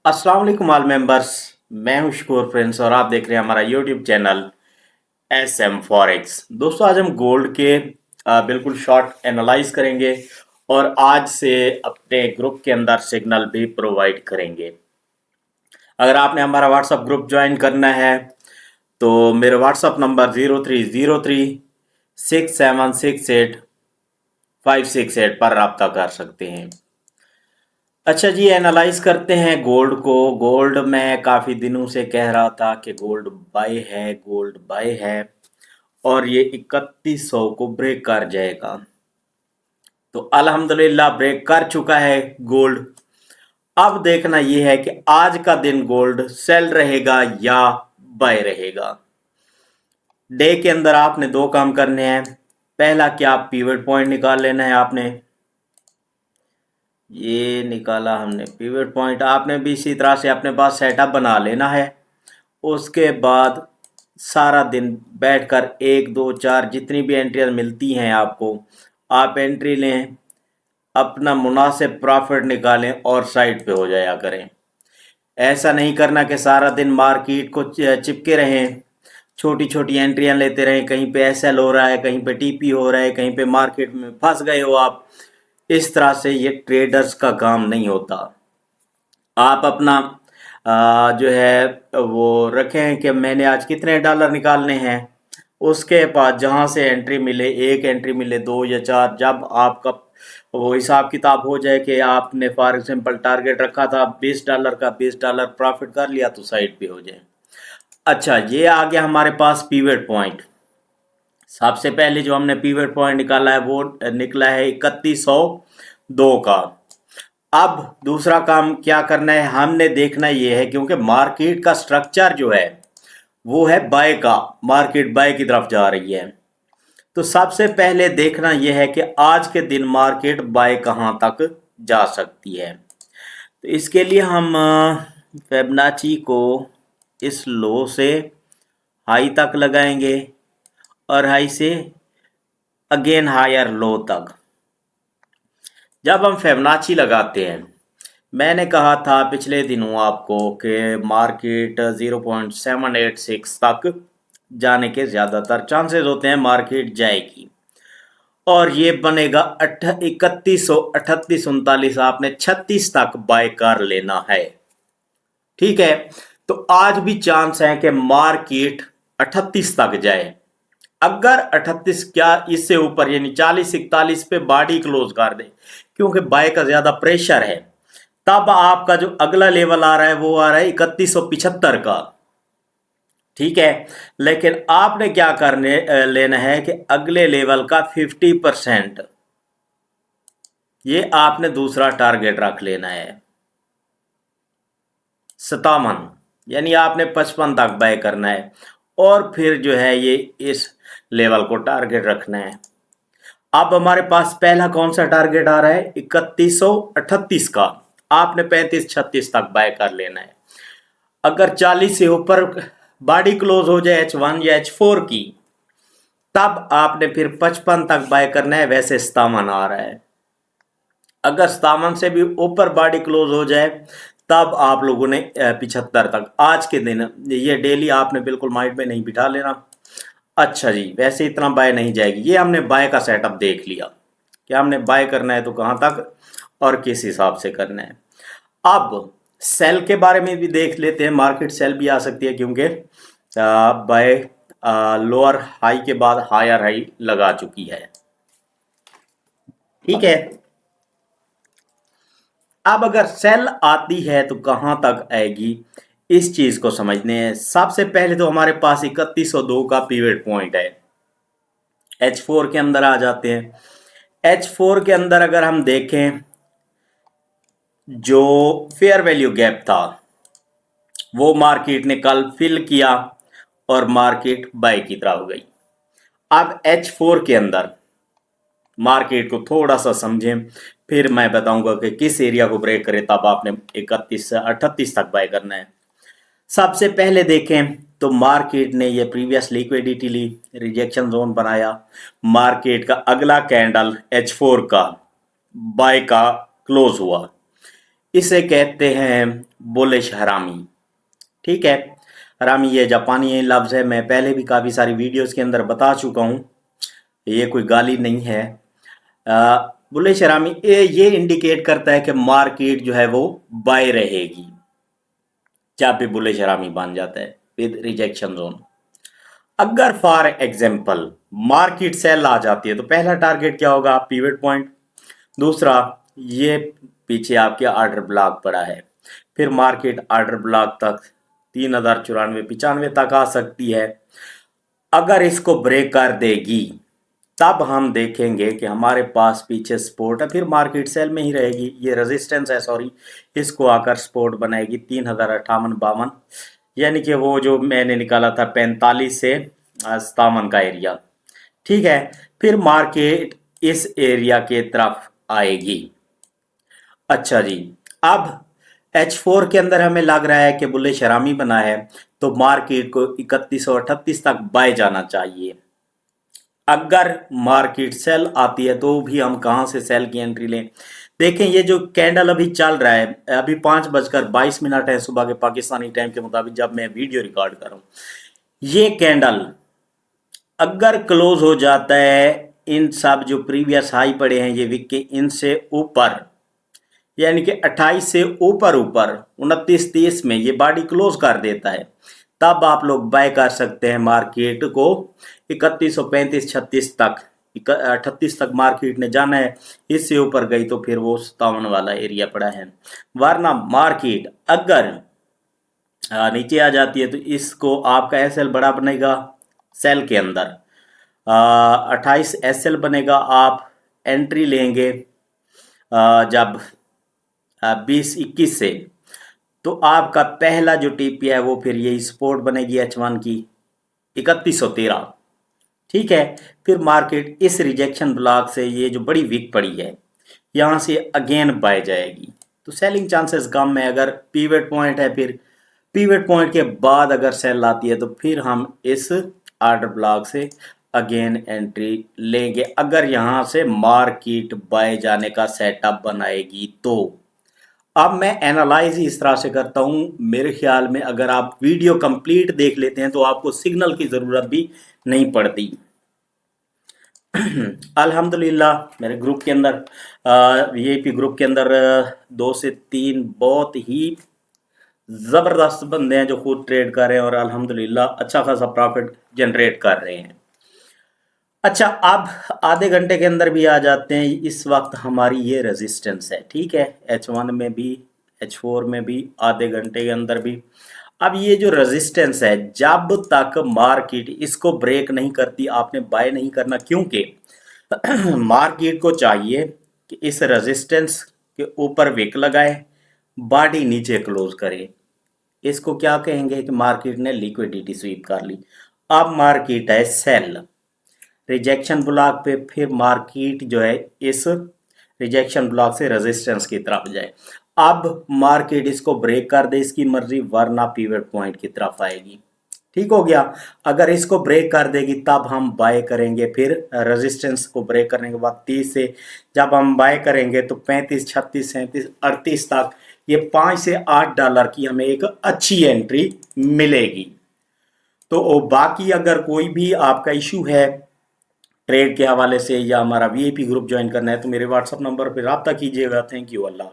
अस्सलाम वालेकुम all members. मैं हूं शकूर फ्रेंड्स और आप देख रहे हैं हमारा YouTube channel S M forex. दोस्तों आज हम गोल्ड के बिल्कुल शॉर्ट एनालाइज करेंगे और आज से अपने ग्रुप के अंदर सिग्नल भी प्रोवाइड करेंगे। अगर आपने हमारा व्हाट्सअप ग्रुप ज्वाइन करना है तो मेरा व्हाट्सअप नंबर 03036768 पर रब्ता कर सकते हैं। अच्छा जी, एनालाइज करते हैं गोल्ड को। गोल्ड मैं काफ़ी दिनों से कह रहा था कि गोल्ड बाय है, गोल्ड बाय है और ये 3100 को ब्रेक कर जाएगा। तो अल्हम्दुलिल्लाह ब्रेक कर चुका है गोल्ड। अब देखना ये है कि आज का दिन गोल्ड सेल रहेगा या बाय रहेगा। डे के अंदर आपने दो काम करने हैं। पहला क्या, पिवट पॉइंट निकाल लेना है आपने। ये निकाला हमने पिवट पॉइंट। आपने भी इसी तरह से अपने पास सेटअप बना लेना है। उसके बाद सारा दिन बैठकर एक दो चार जितनी भी एंट्रियाँ मिलती हैं आपको, आप एंट्री लें, अपना मुनासिब प्रॉफिट निकालें और साइड पे हो जाया करें। ऐसा नहीं करना कि सारा दिन मार्केट को चिपके रहें, छोटी छोटी एंट्रियां लेते रहें। कहीं पे एसएल हो रहा है, कहीं पे टीपी हो रहा है, कहीं पे मार्केट में फंस गए हो आप। इस तरह से ये ट्रेडर्स का काम नहीं होता। आप अपना जो है वो रखें कि मैंने आज कितने डॉलर निकालने हैं। उसके बाद जहाँ से एंट्री मिले, एक एंट्री मिले, दो या चार, जब आपका वो हिसाब किताब हो जाए कि आपने फॉर एग्जांपल टारगेट रखा था $20 का, $20 प्रॉफिट कर लिया तो साइड पे हो जाए। अच्छा, ये आ गया हमारे पास पीवट पॉइंट। सबसे पहले जो हमने पीवट पॉइंट निकाला है वो निकला है 3102 का। अब दूसरा काम क्या करना है, हमने देखना ये है क्योंकि मार्केट का स्ट्रक्चर जो है वो है बाय का, मार्केट बाय की तरफ जा रही है। तो सबसे पहले देखना यह है कि आज के दिन मार्केट बाय कहाँ तक जा सकती है। तो इसके लिए हम फिबोनाची को इस लो से हाई तक लगाएंगे और हाई से अगेन हायर लो तक। जब हम फिबोनाची लगाते हैं, मैंने कहा था पिछले दिनों आपको कि मार्केट 0.786 तक जाने के ज़्यादातर चांसेस होते हैं, मार्केट जाएगी और ये बनेगा 3138 39 आपने 36 तक बाय कर लेना है। ठीक है, तो आज भी चांस है कि मार्केट 38 तक जाए। अगर 38 क्या इससे ऊपर यानी 40 41 पे बॉडी क्लोज कर दे क्योंकि बाय का ज्यादा प्रेशर है, तब आपका जो अगला लेवल आ रहा है वो आ रहा है 3175 का। ठीक है, लेकिन आपने क्या करने लेना है कि अगले लेवल का 50% ये आपने दूसरा टारगेट रख लेना है 57, यानी आपने 55 तक बाय करना है और फिर जो है ये इस लेवल को टारगेट रखना है। अब हमारे पास पहला कौन सा टारगेट आ रहा है 3138 का। आपने 35 36 तक बाय कर लेना है। अगर 40 से ऊपर बॉडी क्लोज हो जाए H1 या H4 की, तब आपने फिर 55 तक बाय करना है। वैसे 57 आ रहा है। अगर 57 से भी ऊपर बॉडी क्लोज हो जाए तब आप लोगों ने 75 तक, आज के दिन ये डेली आपने बिल्कुल माइंड में नहीं बिठा लेना। अच्छा जी, वैसे इतना बाय नहीं जाएगी। ये हमने बाय का सेटअप देख लिया कि हमने बाय करना है तो कहाँ तक और किस हिसाब से करना है। अब सेल के बारे में भी देख लेते हैं। मार्केट सेल भी आ सकती है क्योंकि बाय लोअर हाई के बाद हायर हाई लगा चुकी है। ठीक है, अब अगर सेल आती है तो कहां तक आएगी, इस चीज को समझने हैं। सबसे पहले तो हमारे पास 3102 का पीवट पॉइंट है। H4 के अंदर आ जाते हैं। H4 के अंदर अगर हम देखें, जो फेयर वैल्यू गैप था वो मार्केट ने कल फिल किया और मार्केट बाय की तरह हो गई। अब H4 के अंदर मार्केट को थोड़ा सा समझें, फिर मैं बताऊंगा कि किस एरिया को ब्रेक करे तब आपने 31 से 38 तक बाय करना है। सबसे पहले देखें तो मार्केट ने ये प्रीवियस लिक्विडिटी ली, रिजेक्शन जोन बनाया। मार्केट का अगला कैंडल H4 का बाय का क्लोज हुआ। इसे कहते हैं बुलिश हरामी। ठीक है, हरामी ये जापानी लफ्ज़ है, मैं पहले भी काफ़ी सारी वीडियोस के अंदर बता चुका हूँ, ये कोई गाली नहीं है। बुलिश हरामी ये इंडिकेट करता है कि मार्केट जो है वो बाय रहेगी जहाँ पे बुलिश हरामी बन जाता है विद रिजेक्शन जोन। अगर फॉर एग्जाम्पल मार्केट सेल आ जाती है तो पहला टारगेट क्या होगा, पिवट पॉइंट। दूसरा, ये पीछे आपके ऑर्डर ब्लॉक पड़ा है, फिर मार्केट ऑर्डर ब्लॉक तक 3094-95 तक आ सकती है। अगर इसको ब्रेक कर देगी तब हम देखेंगे कि हमारे पास पीछे सपोर्ट है, फिर मार्केट सेल में ही रहेगी। ये रेजिस्टेंस है, सॉरी, इसको आकर सपोर्ट बनाएगी 3058-52, यानी कि वो जो मैंने निकाला था 45 से 57 का एरिया। ठीक है, फिर मार्केट इस एरिया के तरफ आएगी। अच्छा जी, अब H4 के अंदर हमें लग रहा है कि बुलिश हरामी बना है, तो मार्केट को 3138 तक बाय जाना चाहिए। अगर मार्केट सेल आती है तो भी हम कहां से सेल की एंट्री लें। देखें, ये जो कैंडल अभी चल रहा है, अभी 5:22 है सुबह के पाकिस्तानी टाइम के मुताबिक जब मैं वीडियो रिकॉर्ड कर रहा हूं। ये कैंडल अगर क्लोज हो जाता है इन सब जो प्रीवियस हाई पड़े हैं ये वीक के, इनसे ऊपर, यानी कि 28 से ऊपर 29-30 में ये बॉडी क्लोज कर देता है, तब आप लोग बाय कर सकते हैं मार्केट को 3135-36 तक। 38 तक मार्केट ने जाना है, इससे ऊपर गई तो फिर वो 57 वाला एरिया पड़ा है। वरना मार्केट अगर नीचे आ जाती है तो इसको आपका एसएल बड़ा बनेगा, सेल के अंदर 28 एसएल बनेगा। आप एंट्री लेंगे जब 20-21 से, तो आपका पहला जो टीपी है वो फिर यही सपोर्ट बनेगी H1 की 3113। ठीक है, फिर मार्केट इस रिजेक्शन ब्लॉक से, ये जो बड़ी वीक पड़ी है, यहाँ से अगेन बाय जाएगी, तो सेलिंग चांसेस कम है। अगर पीवट पॉइंट है, फिर पीवट पॉइंट के बाद अगर सेल आती है तो फिर हम इस ऑर्डर ब्लॉक से अगेन एंट्री लेंगे, अगर यहाँ से मार्केट बाय जाने का सेटअप बनाएगी तो। अब मैं एनालाइज इस तरह से करता हूँ, मेरे ख्याल में अगर आप वीडियो कंप्लीट देख लेते हैं तो आपको सिग्नल की ज़रूरत भी नहीं पड़ती। अल्हम्दुलिल्लाह मेरे ग्रुप के अंदर, वीआईपी ग्रुप के अंदर 2 से 3 बहुत ही ज़बरदस्त बंदे हैं जो खुद ट्रेड कर रहे हैं और अल्हम्दुलिल्लाह अच्छा खासा प्रॉफिट जनरेट कर रहे हैं। अच्छा, अब आधे घंटे के अंदर भी आ जाते हैं। इस वक्त हमारी ये रेजिस्टेंस है, ठीक है, H1 में भी H4 में भी आधे घंटे के अंदर भी। अब ये जो रेजिस्टेंस है, जब तक मार्केट इसको ब्रेक नहीं करती आपने बाय नहीं करना, क्योंकि मार्केट को चाहिए कि इस रेजिस्टेंस के ऊपर विक लगाए, बॉडी नीचे क्लोज करे। इसको क्या कहेंगे कि मार्केट ने लिक्विडिटी स्वीप कर ली। अब मार्केट है सेल रिजेक्शन ब्लॉक पे, फिर मार्केट जो है इस रिजेक्शन ब्लॉक से रेजिस्टेंस की तरफ जाए। अब मार्केट इसको ब्रेक कर दे, इसकी मर्जी, वरना पीवट पॉइंट की तरफ आएगी। ठीक हो गया, अगर इसको ब्रेक कर देगी तब हम बाय करेंगे। फिर रेजिस्टेंस को ब्रेक करने के बाद 30 से जब हम बाय करेंगे तो 35, 36, 37, 38 तक, ये $5 से $8 की हमें एक अच्छी एंट्री मिलेगी। तो बाकी अगर कोई भी आपका इशू है ट्रेड के हवाले से या हमारा वीआईपी ग्रुप ज्वाइन करना है तो मेरे व्हाट्सअप नंबर पर रब्ता कीजिएगा। Thank you, Allah.